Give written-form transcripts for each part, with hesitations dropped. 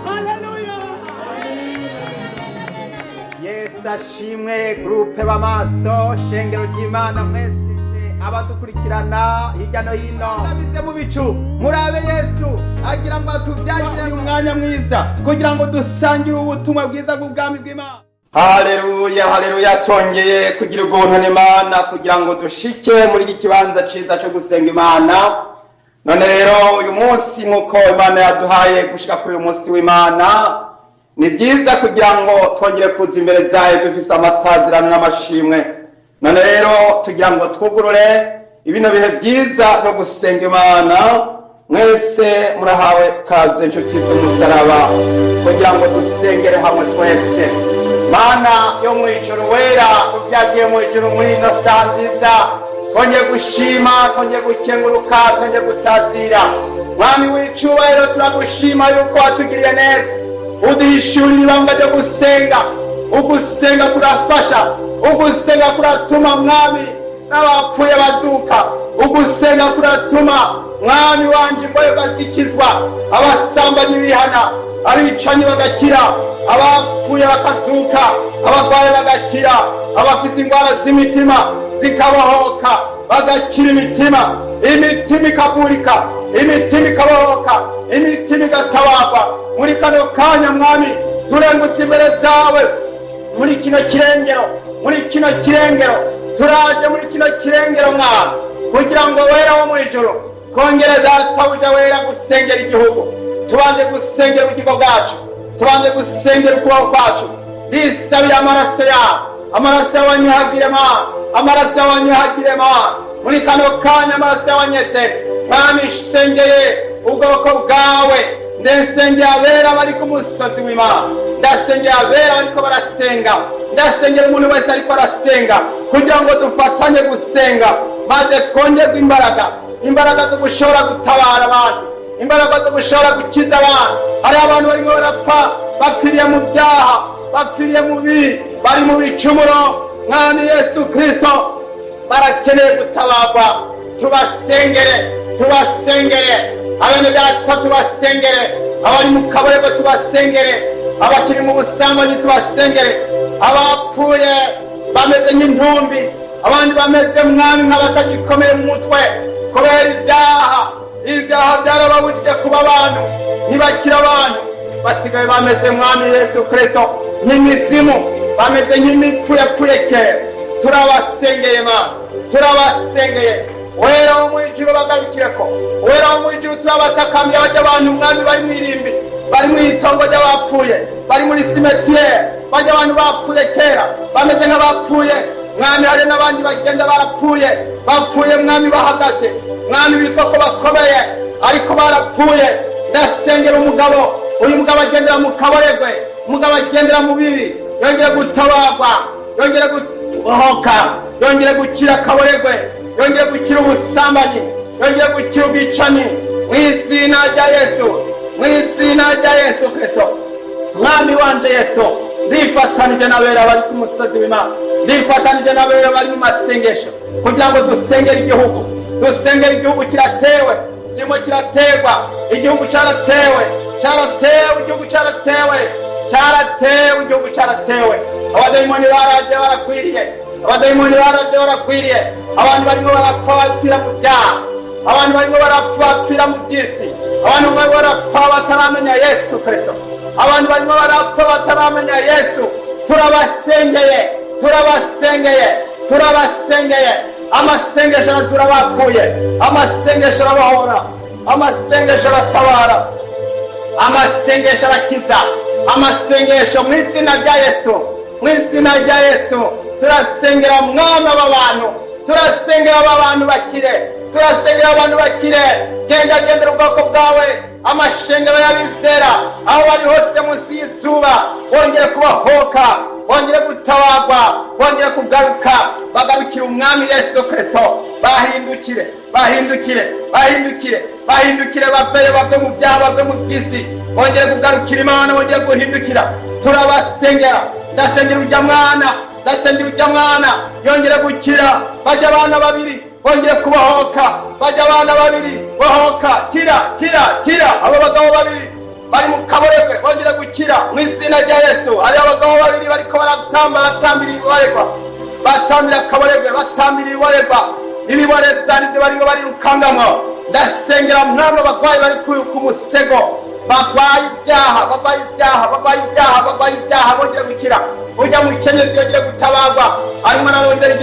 Haleluya. Yesu ashimwe. Groupe b'amaso shengero ry'Imana mwese abadukurikirana hirya no hino abize mu bicu murabe Yesu agira ngo tubyagire umwanya mwiza kugira ngo dusangire ubutumwa bwiza bw'ubwami bw'Imana. Haleluya, haleluya. Twongeye kugira ubuntu n'Imana kugira ngo dushike muri iki kibanza ciza cyo gusenga Imana. None rero uyu munsi nk'uko Imana yaduhaye gushika kuri uyu munsi w'Imana, ni byiza kugira ngo twongere kuza imbere zayo dufise amatazirano n'amashimwe. None rero tugira ngo twugurure ibino bihe byiza no gusenga Imana. Mwese murahawe kaze inshuti z'umusaraba kugira ngo dusengere hamwe twese. Mana yo mwijuru wera ubyagiye mwijuru muri ino saa nziza, twongeye gushima, twongeye gukenguruka, twongeye gutazira. Mwami w'icubahiro turagushima yuko watugiriye neza, uduhishurira ibanga ryo gusenga. Ugusenga kurafasha, ugusenga kuratuma mwami n'abapfuye bazuka, ugusenga kuratuma mwami wanje imbohe bazikizwa, abasambanyi bihana, abicanyi bagakira, abapfuye bakazuka, abarwayi bagakira, abafise indwara z'imitima zikabohoka bagakira imitima, imitima ikagurika, imitima ikabohoka, imitima igatabarwa. Muri kano kanya mwami turengutse imbere zawe muri kino kirengero, muri kino kirengero turaje muri kino kirengero mwami kugira ngo wera wo mwijuru kongere databuja wera gusengera igihugu. Tubanje gusengera ubugingo bwacu, tubanje gusengera ukubaho kwacu. Ndisabiye amaraso yawe, amaraso y'abanyuhagire Mana, amaraso y'abanyuhagire Mana. Muri kano kanya amaraso y'abanyetse mwami sengeye ubwoko bwawe. Ndasengera abera bari ku musozi w'Imana, ndasengera abera bariko barasenga, ndasengera umuntu wese ariko arasenga kugira ngo dufatanye gusenga, maze twongerwe imbaraga zo gushobora gutabara abantu, imbaraga zo gushobora gukiza abantu. Hari abantu barimo barapfa bapfiriye mu byaha, bapfiriye mu bibi, bari mu bicumuro. Mwami Yesu Kristo barakeneye gutabarwa. Tubasengere, tubasengere abene data, tubasengere abari mu kabarego, tubasengere abakiri mu busambanyi, tubasengere abapfuye bameze nk'intumbi, abandi bameze mwami nk'abatagikomeye mu mutwe kubera ibyaha byarababujije kuba abantu, ntibakira abantu, basigaye bameze mwami Yesu Kristo nk'imizimu, bameze nk'imipfu yapfuye kera. Turabasengeye Mana, turabasengeye. Wera wo mwijuru bagarukireko, wera wo mwijuru turabatakambye bajya abantu mwami bari mwirimbi, bari mwitongo ry'abapfuye, bari muri cimetière, bajya abantu bapfuye kera bameze nk'abapfuye mwami. Hari n'abandi bagenda barapfuye, bapfuye mwami bahagaze, mwami bitwa ko bakomeye ariko barapfuye. Ndasengera umugabo, uyu mugabo agendera mu kabaregwe, umugabo agendera mu bibi, yongere gutabarwa, yongere guhoka, yongere gukira kabaregwe, yongere gukira ubusambanyi, yongere gukira ubwicanyi mu izina rya Yesu, mu izina rya Yesu Kristo. Mwami wanje Yesu, ndifatanije n'abera bari ku musozi w'Imana, ndifatanije n'abera bari mu masengesho kugira ngo dusengere igihugu. Dusengere igihugu kiratewe, kirimo kirategwa, igihugu cyaratewe, igihugu cyaratewe, igihugu cyaratewe. Abadayimoni baraje barakwiriye, abadayimoni baraje barakwiriye. Abantu barimo barapfa bapfira mu byaha, abantu barimo barapfa bapfira mu by'isi, abantu barimo barapfa bataramenya Yesu Kristo, abantu barimo barapfa bataramenya Yesu. Turabasengeye, turabasengeye, turabasengeye. Amasengesho aratura bapfuye, amasengesho arabahora, amasengesho aratabara, amasengesho arakiza, amasengesho mu izina rya Yesu, mu izina rya Yesu. Turasengera mwami aba bantu, turasengera aba bantu bakire, turasengera abantu bakire. Gendera ubwoko bwawe, amashengero y'abizera aho bari hose munsi y'izuba, wongere kubahoka, wongere gutabarwa, wongere kugaruka, bagarukire umwami Yesu Kristo. Bahindukire, bahindukire, bahindukire, bahindukire, bave mu byaha, bave mu by'isi, wongere kugarukira Imana, wongere guhindukira. Turabasengera, ndasengera ujya mwana, ndasengera ujya mwana yongere gukira. Bajya abana babiri bongere kubahoka, bajya abana babiri bahoka, kira. Abo bagabo babiri bari mu kaboregwe bongere gukira mu izina rya Yesu. Hari abagabo babiri bariko batambira ibiborerwa, batambira akaboregwe, batambira ibiborerwa, ibiboreza nibyo bariko barirukangamwo. Ndasengera mwami abagwayi bari ku musego, bagwaye ibyaha bongere gukira. Ujya mu kenyezi yongere gutabarwa, arimo ararondera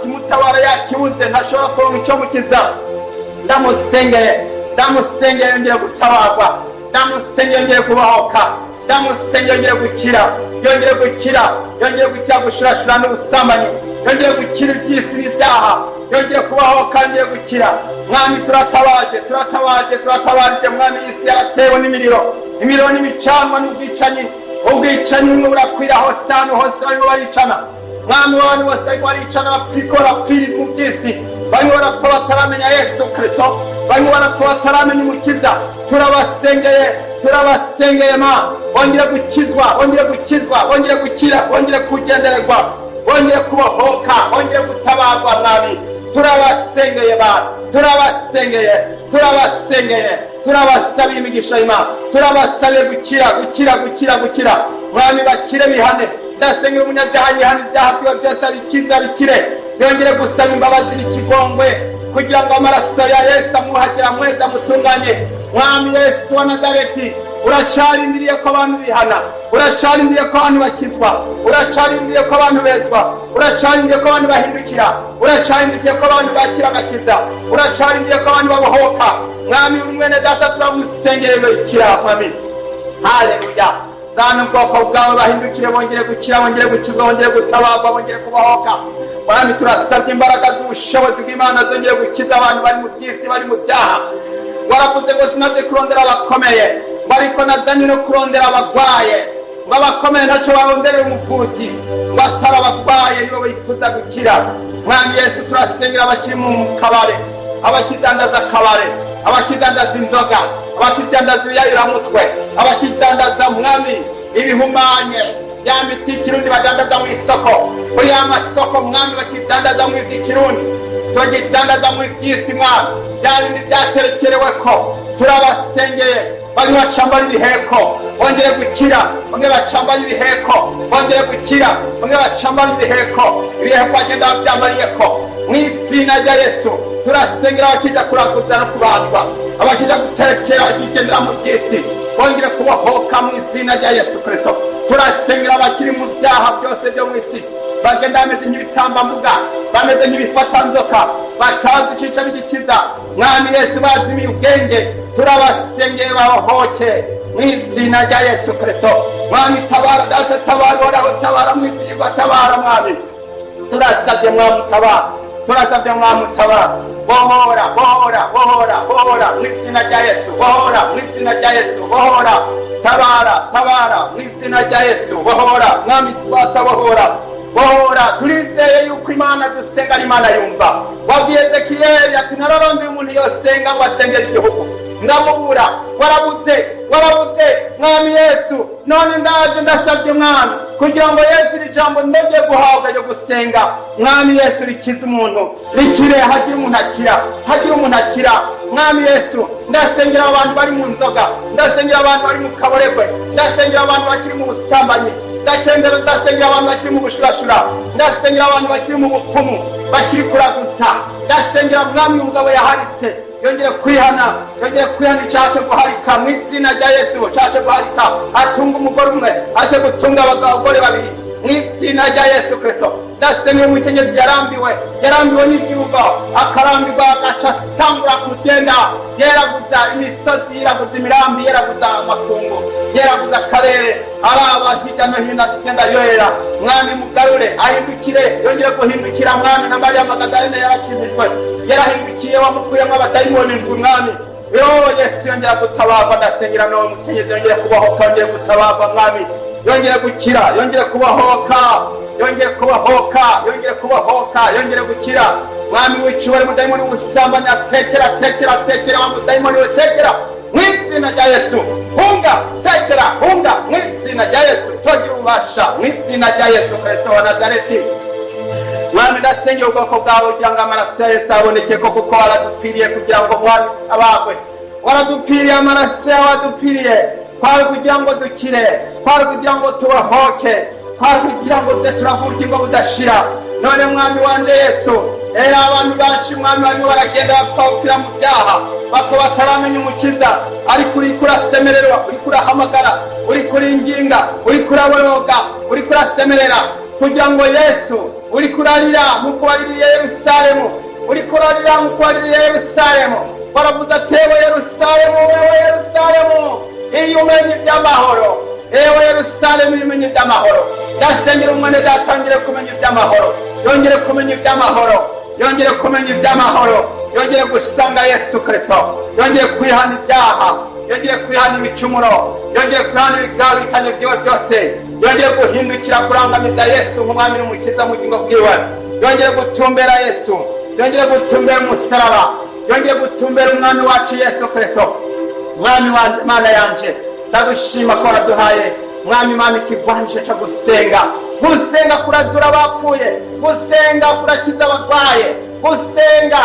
imutabara yakibuze, ntashobora kuronka icyo mukiza. Ndamusengeye yongere gutabarwa, ndamusengeye yongere kubahoka, ndamusengeye yongere gukira, yongere gukira gushurashura n'ubusambanyi, yongere gukira iby'isi n'ibyaha, yongere kubahoka, yongere gukira. Mwami turatabaje mwami, isi yaratewe n'imiriro n'imicanwa n'ubwicanyi bumwe burakwira hose, ahantu hose barimo baricana. Mwami w'abantu bose barimo baricana, bapfira mu by'isi, barimo barapfa bataramenya Yesu Kristo, barimo barapfa bataramenya Umukiza. Turabasengeye ma, bongere gukizwa, bongere gukira, bongere kugendererwa, bongere kubohoka, bongere gutabarwa. Mwami turabasengeye ba, turabasabiye imigisha y'Imana, turabasabiye gukira. Mwami bakire bihane, ndasengera umunyabyaha yihane ibyaha byiwe byose bikire, yongere gusaba imbabazi n'ikigongwe, kugira ngo amaraso ya Yesu amuhagera mweza mutunganye. Mwami Yesu wa Nazareti, uracarindiriye ko abantu bihana, uracarindiriye ko abantu bakizwa, uracarindiriye ko abantu bezwa, uracarindiriye ko abantu bahindukira, uracarindiriye ko abantu bakira agakiza, uracarindiriye ko abantu babohoka. Mwami mwene data turamusengeye bikira. Mwami haleluya, zana ubwoko bwawe bahindukire, bongere gukira, bongere gukizwa, bongere gutabarwa, bongere kubohoka. Mwami turasabye imbaraga z'ubushobozi bw'Imana zongere gukiza abantu bari mu by'isi, bari mu byaha. Waravuze ngo sinabyo kurondera abakomeye, ariko nazanye no kurondera abagwaye, ngo abakomeye ntacyo baronderera umupfutsi, ngo atari abagwaye nibo bifuza gukira. Mwami Yesu turasengera abakiri mu kabare, abakidandaza akabare, abakidandaza inzoga, abakidandaza ibiyayuramutwe, abakidandaza mwami ibihumanye, ya miti y'ikirundi badandaza mu isoko, kuri ya masoko mwami bakidandaza mu iby'ikirundi, tugidandaza mu iby'isi mwami, bya bindi byaterekereweko. Turabasengeye bari bacambara ibiheko, bongere gukira, bamwe bacambara ibiheko, bongere gukira, bamwe bacambara ibiheko bagenda babyambariyeko. Mu izina rya Yesu turasengera abakija kuraguza no kubandwa, abakija guterekera bakigendera mu by'isi, bongere kubohoka mu izina rya Yesu Kristo. Turasengera abakiri mu byaha byose byo mu isi, bagenda bameze nk'ibitambambuga, bameze nk'ibifatanzoka, batazi icica n'igikiza. Mwami Yesu bazimiye ubwenge, turabasengeye babohoke mu izina rya Yesu Kristo. Mwami tabara data, tabara uhoraho, tabara mu izina, tabara mwami. Turasabye mwami utabara, bohora mu izina rya Yesu, bohora mu izina rya Yesu, bohora, tabara mu izina rya Yesu, bohora mwami twatabohora, bohora. Turizeye yuko Imana dusenga ari Imana yumva. Wabwiye Ezekiyeli ati nararondeye umuntu yosenga ngo asengere igihugu, ndamubura. Warabuze mwami Yesu, none ndaje ndasabye mwami kugira ngo Yesu iri jambo ndege guhabwa ryo gusenga. Mwami Yesu rikiza umuntu, rikire, hagira umuntu akira. Mwami Yesu ndasengera abantu bari mu nzoga, ndasengera abantu bari mu kaboregwe, ndasengera abantu bakiri mu busambanyi, ndasengera abantu bakiri mu bushurashura, ndasengera abantu bakiri mu bupfumu, bakiri kuraguza. Ndasengera mwami umugabo yaharitse, yongere kwihana icyaha cyo guharika mu izina rya Yesu, icyaha cyo guharika, atunga umugore umwe, aje gutunga abagore babiri mu izina rya Yesu Kristo. Ndasengera umukenyezi yarambiwe n'igihugu, akarambirwa agaca atangura kugenda yeraguza imisozi, yeraguza imirambi, yeraguza amakungu, yeraguza akarere, araba hirya no hino agenda yohera. Mwami mugarure, ahindukire, yongere guhindukira mwami. Na Mariya Magadalena yarakijijwe, yarahindukiye, wamukuyemo abadayimoni ndwi mwami. Yesu yongera gutabarwa. Ndasengera nawe mukenyezi yongere kubahoka, yongere gutabarwa mwami, yongere gukira, yongere kubahoka, yongere gukira. Mwami w'icubari, mudayimoni w'ubusambanyi atekera wa mudayimoni wetekera mu izina rya Yesu. Hunga mu izina rya Yesu, togira ububasha mu izina rya Yesu Kristo wa Nazareti. Mwami ndasengera ubwoko bwawe kugira ngo amaraso ya Yesu aboneke, kuko waradupfiriye kugira ngo mwami abagwe. waradupfiriye, amaraso yawe wadupfiriye kwari kugira ngo dukire, kwari kugira ngo tubahoke, kwari kugira ngo tuze turavukirwa budashira. None mwami wanje Yesu, abantu benshi mwami barimo baragenda bapfira mu byaha, bapfa bataramenya umukiza, ariko uriko urasemererwa, uriko urahamagara, uriko uringinga, uriko uraboroga, uriko urasemerera kugira ngo Yesu, uriko urarira nk'uko waririye Yerusalemu, uriko urarira nk'uko waririye Yerusalemu. Waravuze ati ewe Yerusalemu, ewe Yerusalemu, iyo umenye iby'amahoro, ewe Yerusalemu iyo umenye iby'amahoro. Ndasengera umwana datangire kumenya iby'amahoro, yongere kumenya iby'amahoro, yongere kumenya iby'amahoro, yongere gusanga Yesu Kristo, yongere kwihana ibyaha, yongere kwihana ibicumuro, yongere kwihana ibyaha bitanye byiwe byose, yongere guhindukira kurangamiza Yesu nk'umwami n'umukiza mu bugingo bwiwe, yongere gutumbera Yesu, yongere gutumbera umusaraba, yongere gutumbera umwami wacu Yesu Kristo. Mwami wanje, Mana yanje, ndagushima ko waraduhaye mwami Mana ikigwanisho cyo gusenga. Gusenga kurazura abapfuye, gusenga kurakiza abarwaye, gusenga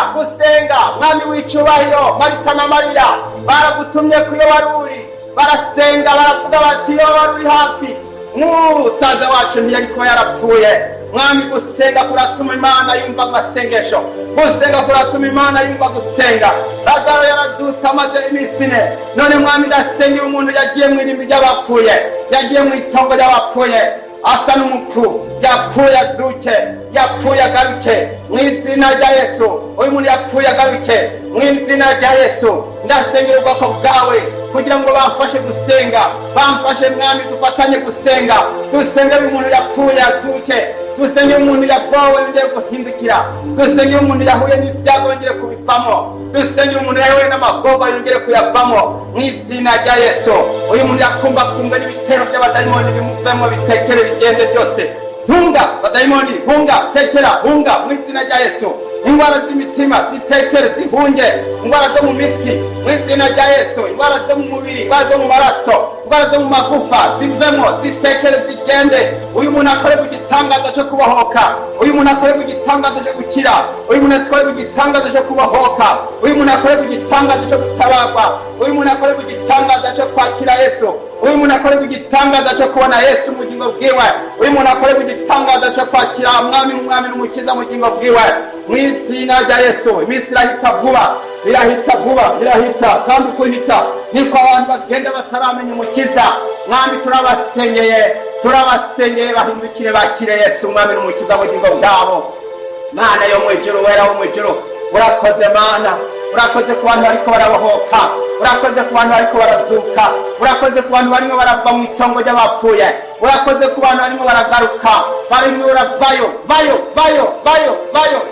mwami w'icyubahiro. Marita na Mariya baragutumye ku iyo waruri, barasenga baravuga bati iyo waruri hafi musaza wacu ntiyari kuba yarapfuye. Mwami gusenga kuratuma Imana yumva amasengesho, gusenga kuratuma Imana yumva gusenga. Lazaro yarazutse amaze iminsi ine, none mwami ndasenga umuntu yagiye mu irimbi ry'abapfuye, yagiye mu itongo ry'abapfuye asa n'umupfu, yapfuye azuke, yapfuye agaruke mu izina rya Yesu. Uyu muntu yapfuye agaruke mu izina rya Yesu. Ndasengera ubwoko bwawe kugira ngo bamfashe gusenga, bamfashe mwami dufatanye gusenga. Dusengera umuntu yapfuye azuke, dusengera umuntu yagowe yongere guhindukira, dusengera umuntu yahuye n'ibyago yongere kubivamo, dusengera umuntu yahuye n'amagogo yongere kuyavamo mu izina rya Yesu. Uyu muntu yakumva kumva n'ibitero by'abadayimoni bimuvemo, bitekere bigende byose. Hunga badayimoni, hunga, tekera, hunga mu izina rya Yesu. Ingwara z'imitima zitekere zihunge, ingwara zo mu mitsi mu izina rya Yesu, ingwara zo mu mubiri, ingwara zo mu maraso, ingwara zo mu magufa zivemo, zitekere zigende. Uyu muntu akore ku gitangaza cyo kubohoka, uyu muntu akore ku gitangaza cyo gukira, uyu muntu akore ku gitangaza cyo kubohoka, uyu muntu akore ku gitangaza cyo gutabarwa, uyu muntu akore ku gitangaza cyo kwakira Yesu, uyu muntu akore ku gitangaza cyo kubona Yesu mu bugingo bwiwe, uyu muntu akore ku gitangaza cyo kwakira umwami n'umukiza mu bugingo bwiwe mu izina rya Yesu. Iminsi irahita vuba, birahita kandi kuhita niko abantu bagenda bataramenya umukiza. Mwami turabasengeye bahindukire bakire Yesu umwami n'umukiza mu bugingo bwabo. Mana yo mu ijuru, wera wo mu ijuru, urakoze Mana, urakoze ku bantu bariko barabohoka, urakoze ku bantu bariko barazuka, urakoze ku bantu barimo barava mu itongo ry'abapfuye, urakoze ku bantu barimo baragaruka, barimo vayo.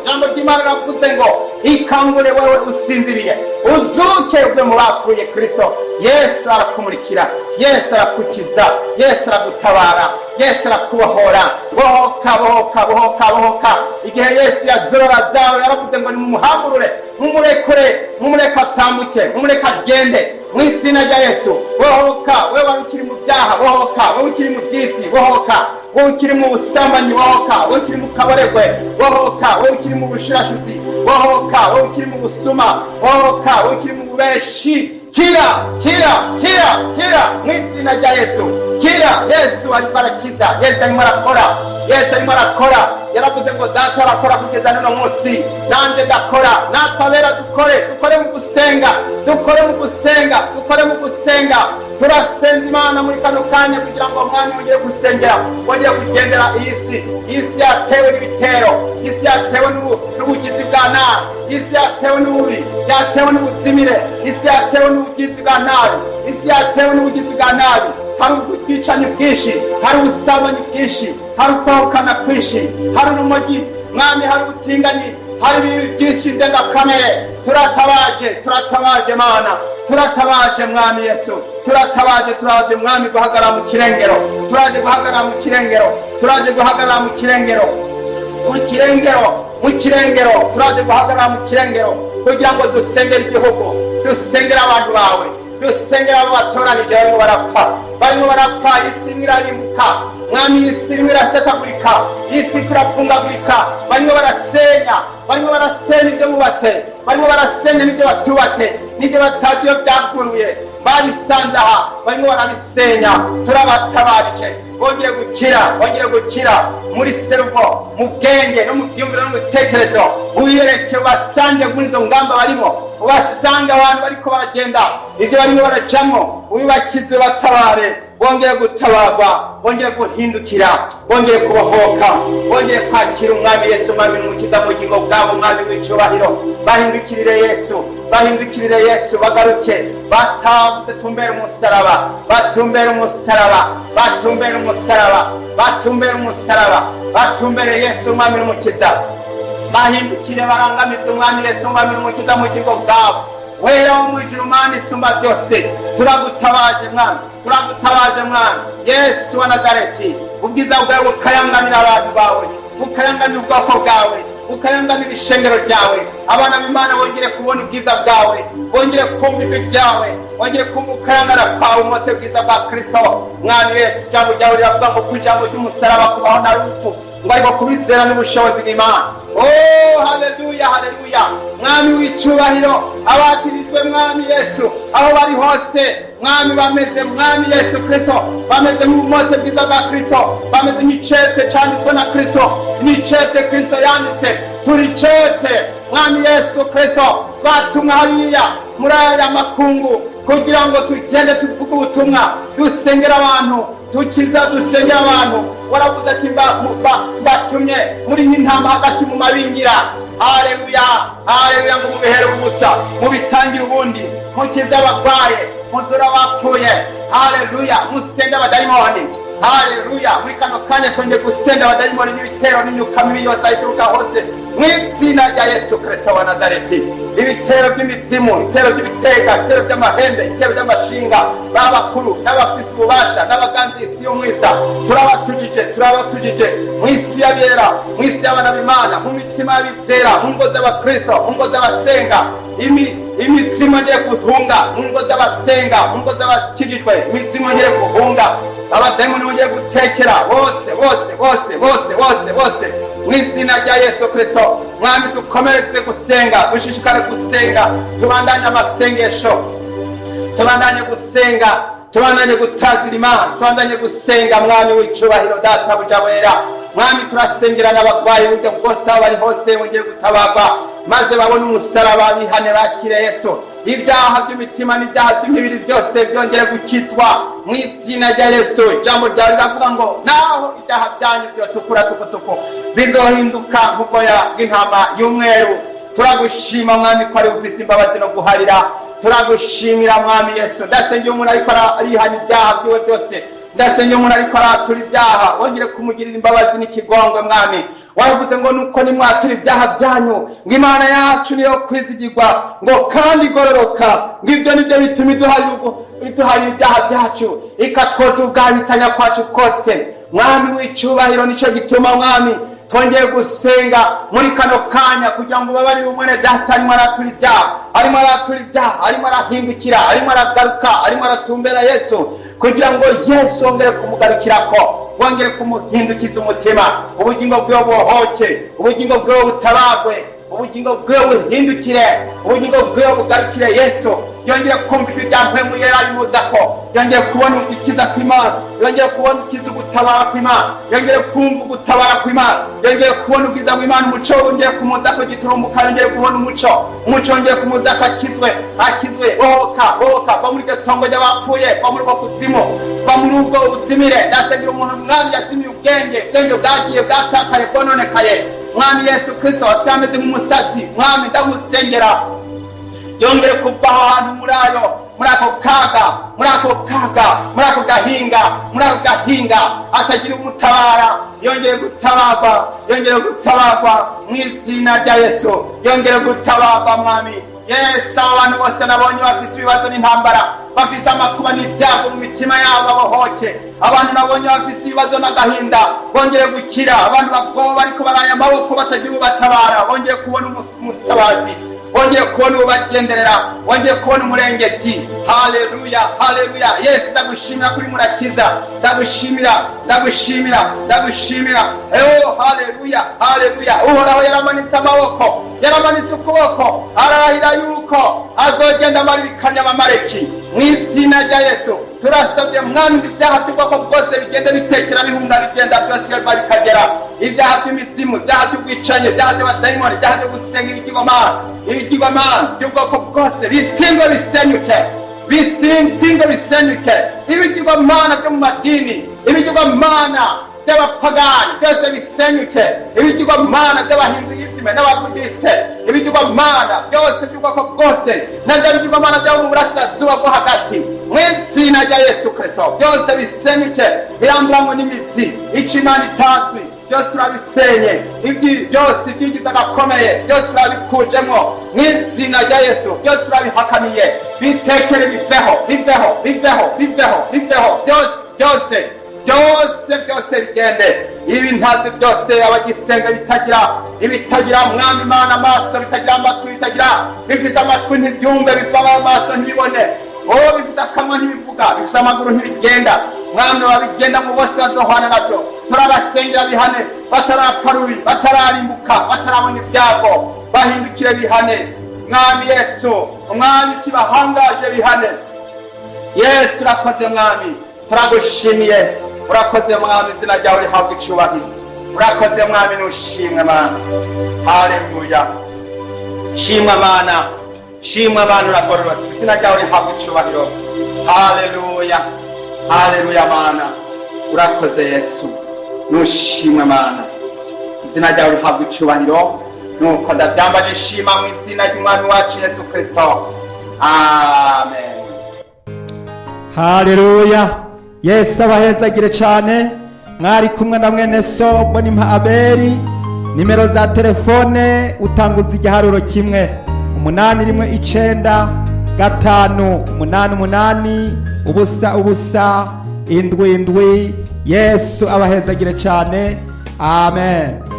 Jambo ry'Imana ravuze ngo ikangure wewe usinziriye, uzuke uve mu bapfuye. Kristo Yesu arakumurikira, Yesu arakukiza, Yesu aragutabara, Yesu arakubohora. Bohoka. Igihe Yesu yazurora Lazaro yaravuze ngo nimumuhagurure, mumureke atambuke, mumureke agende mu izina rya Yesu. Bohoka wewe wari ukiri mu byaha, bohoka wewe ukiri mu byisi, bohoka wewe ukiri mu busambanyi, bohoka wewe ukiri mu kaboregwe, bohoka wewe ukiri mu bushirashuzi, bohoka wewe ukiri mu busuma, bohoka wewe ukiri mu bubeshi. Kira mu izina rya Yesu. Kira. Yesu arimo arakiza, Yesu arimo arakora. Yaravuze ngo data arakora kugeza n'uno munsi, nanjye ndakora. Natwe abera dukore mu gusenga. Turasenza Imana muri kano kanya kugira ngo mwami wongere gusengera, wongere kugendera iyi si yatewe n'ibitero, isi yatewe n'ubugizi bwa nabi, isi yatewe n'ububi, yatewe n'ubuzimire, isi yatewe n'ubugizi bwa nabi, isi yatewe n'ubugizi bwa nabi. Hari ubwicanyi bwinshi, hari ubusambanyi bwinshi, hari ukwahukana kwinshi, hari urumogi mwami, hari ubutinganyi, hari ibintu byinshi ndengakamere. Turatabaje Mana, turatabaje mwami Yesu, turaje mwami guhagarara mu kirengero, turaje guhagarara mu kirengero kugira ngo dusengere igihugu, dusengere abantu bawe, dusengera abo batoranije barimo barapfa. Isi irarimbuka mwami, isi irasetagurika, isi irapfungagurika. Barimo barasenya ibyo bubatse, barimo barasenya n'ibyo batubatse. n'ibyo batazi iyo byaguruye babisanze aha barimo barabisenya. Turabatabarije bongere gukira muri serugo, mu bwenge no mu byumviro no mu bitekerezo. Uyereke basange muri izo ngamba barimo, ubasanga abantu bariko baragenda ibyo barimo baracamo, ubibakize batabare, bongere gutabarwa, bongere guhindukira, bongere kubohoka, bongere kwakira umwami Yesu, umwami n'umukiza mu bugingo bwabo, umwami w'icyubahiro. Bahindukirire Yesu, bagaruke, batumbere umusaraba, batumbere Yesu, umwami n'umukiza. Bahindukire barangamize umwami Yesu, umwami n'umukiza mu bugingo bwabo. Wera wo mwijuru Mana isumba byose, turagutabaje mwami Yesu wa Nazareti. Ubwiza bwawe bukayanganira abantu bawe, bukayanganira ubwoko bwawe, bukayanganira ishengero ryawe. Abana b'Imana bongere kubona ubwiza bwawe, bongere kumva ijwi ryawe, bongere kumva ukayangana kwawe, umuti bwiza bwa Kristo. Mwami Yesu, ijambo ryawe riravuga ngo ku ijambo ry'umusaraba kubaho na rupfu, ngo ariko kubizera n'ubushobozi bw'Imana. Oh, haleluya, mwami w'icyubahiro, abatirijwe mwami Yesu aho bari hose, mwami bameze mwami Yesu Kristo, bameze nk'umuti bwiza bwa Kristo, bameze nk'icete cyanditswe na Kristo, n'icete Kristo yanditse. Turi cete mwami Yesu Kristo, twatumwa hariya muri aya makungu kugira ngo tugende tuvuge ubutumwa, dusengera abantu, dusengera abantu. Waravuze ati batumye muri nk'intama hagati mu mabingira. Haleluya, ngo mubihere ubusa, mubitangire ubundi, mukize abarwaye, muzura abapfuye. Haleluya, musenge abadayimoni. Haleluya, muri kano kanya twongeye gusenda abadayimoni n'ibitero n'imyuka mibi yose ituruka hose mu izina rya Yesu Kristo wa Nazareti. Ibitero by'imizimu, ibitero by'ibitega, ibitero by'amahembe, ibitero by'amashinga, b'abakuru n'abafise ububasha n'abaganzi isi y'umwiza, turabatujije mu isi y'abera, mu isi y'abana b'Imana, mu mitima y'abizera, mu ngo z'abakristo, mu ngo z'abasenga. Imitima ngiye guhunga mu ngo z'abasenga, mu ngo z'abakijijwe, imitima ngiye guhunga. Abadayimoni bongeye gutekera bose mu izina rya Yesu Kristo. Mwami, dukomeretse gusenga, dushishikare gusenga, tubandanye amasengesho, tubandanye gusenga, tubandanye gutazira Imana, tubandanye gusenga. Mwami w'icyubahiro, data buja wera, mwami turasengera n'abarwayi buryo bwose aho bari hose, bongere gutabarwa maze babone umusaraba, bihane bakire Yesu. Ibyaha by'imitima n'ibyaha by'imibiri byose byongere gukitwa mu izina rya Yesu. Ijambo ryawe riravuga ngo naho ibyaha byanyu byotukura tukutuku bizohinduka nk'ubwoya bw'intama y'umweru. Turagushima mwami ko ari ufise imbabazi no guharira, turagushimira mwami Yesu. Ndasengera umuntu ariko arihana ibyaha byiwe byose, ndasengera umuntu ariko aratura ibyaha, wongere kumugirira imbabazi n'ikigongwe mwami. Waravuze ngo nuko nimwatura ibyaha byanyu, ngo Imana yacu niyo kwizigirwa, ngo kandi igororoka, ngo ibyo nibyo bituma iduharira ibyaha byacu, ikatwoza ubwabitanya kwacu kose. Mwami w'icyubahiro, nicyo gituma mwami twongeye gusenga muri kano kanya kugira ngo ubabarire umwene data arimo aratura ibyaha, arimo arahindukira, arimo aragaruka, arimo aratumbera Yesu, kugira ngo Yesu wongere kumugarukirako, wongere kumuhindukiza umutima, ubugingo bwewe buhoke, ubugingo bwewe butabagwe, ubugingo bwewe buhindukire, ubugingo bwewe bugarukire Yesu. Yongere kumva ijwi rya mpwemu yera rimuzako, yongere kubona ugukiza kw'Imana, yongere kubona ukiza ugutabara kw'Imana, yongere kumva ugutabara kw'Imana, yongere kubona ubwiza bw'Imana. Umuco wongere kumuzako giturumbuka, yongere kubona umuco wongere kumuzako akizwe. Bohoka, va muri iryo tongo ry'abapfuye, va muri ubwo kuzimu, va muri ubwo buzimire. Ndasengera umuntu mwami yazimiye ubwenge bwagiye bwatakaye bwononekaye. Mwami Yesu Kristo wasigaye ameze nk'umusazi, mwami ndamusengera yongere kuva ahantu muri ako gahinga atagira umutabara. Yongere gutabarwa mu izina rya Yesu, yongere gutabarwa mwami Yesu. Abantu bose nabonye bafise ibibazo n'intambara, bafise amakuba n'ibyago mu mitima yabo, babohoke. Abantu nabonye bafise ibibazo n'agahinda, bongere gukira. Abantu bagoba bariko baraya amaboko batagira ubatabara, bongere kubona umutabazi. wongeye kubona ubagenderera, wongeye kubona umurengezi. Haleluya, haleluya. Yesu ndagushimira kuri murakiza, ndagushimira, ndagushimira, ndagushimira. Haleluya, haleluya. Uhoraho yaramanitse amaboko, yaramanitse ukuboko, arahira yuko azogenda amarikanya abamaleki. Mu izina rya Yesu turasabye mwami, ibyaha by'ubwoko bwose bigende bitekera bihunga, bigenda byose bikagera. Ibyaha by'imizimu, ibyaha by'ubwicanyi, ibyaha by'abadayimoni, ibyaha byo gusenga ibigirwamana by'ubwoko bwose bitsindwe bisenyuke, bitsindwe bisenyuke. Ibigirwamana byo mu madini, ibigirwamana by'abapagani byose bisenyuke. Ibigirwamana by'abahinduyizime n'ababudisite, ibigirwamana byose by'ubwoko bwose, nabyo bigirwamana byo mu burasirazuba bwo hagati, mu izina rya Yesu Kristo byose bisenyuke, biramburanwe n'imizi, ico Imana itazwi byose turabisenye. Byose ibyigize agakomeye byose turabikujemwo mu izina rya Yesu. Byose turabihakaniye, bitekere biveho, biveho, biveho, biveho, biveho. Byose bigende. Ibintazi byose abagisenga bitagira mwami Imana amaso, bitagira amatwi, bifise amatwi ntibyumve, bifise amaso ntibibone, bifise akanwa ntibivuga, bifise amaguru ntibigenda. Mwami babigenda mu bose bazohwana nabyo, turabasengera bihane, batarapfa rubi, batararimbuka, batarabona ibyago, bahindukire bihane. Mwami Yesu, umwami kibahangaje bihane. Yesu urakoze mwami, turagushimiye. Urakoze mwami, izina ryawe rihabwa icyubahiro. Urakoze mwami, nushimwe Mana. Haleluya. Shimwa Mana, shimwa Mana, uragororotse, izina ryawe rihabwa icyubahiro. Haleluya, haleluya Mana. Urakoze Yesu, nushimwe Mana, izina ryawe rihabwa icyubahiro. Nuko ndabyamba nishima mu izina ry'umwami wacu Yesu Kristo. Amen. Haleluya. Yesu abahezagire cyane. Mwari kumwe na mwene so Mbonimpa Abeli. Nimero za telefone utanguza igiharuro kimwe 8195888 7 Yesu abahezagire cyane. Amen.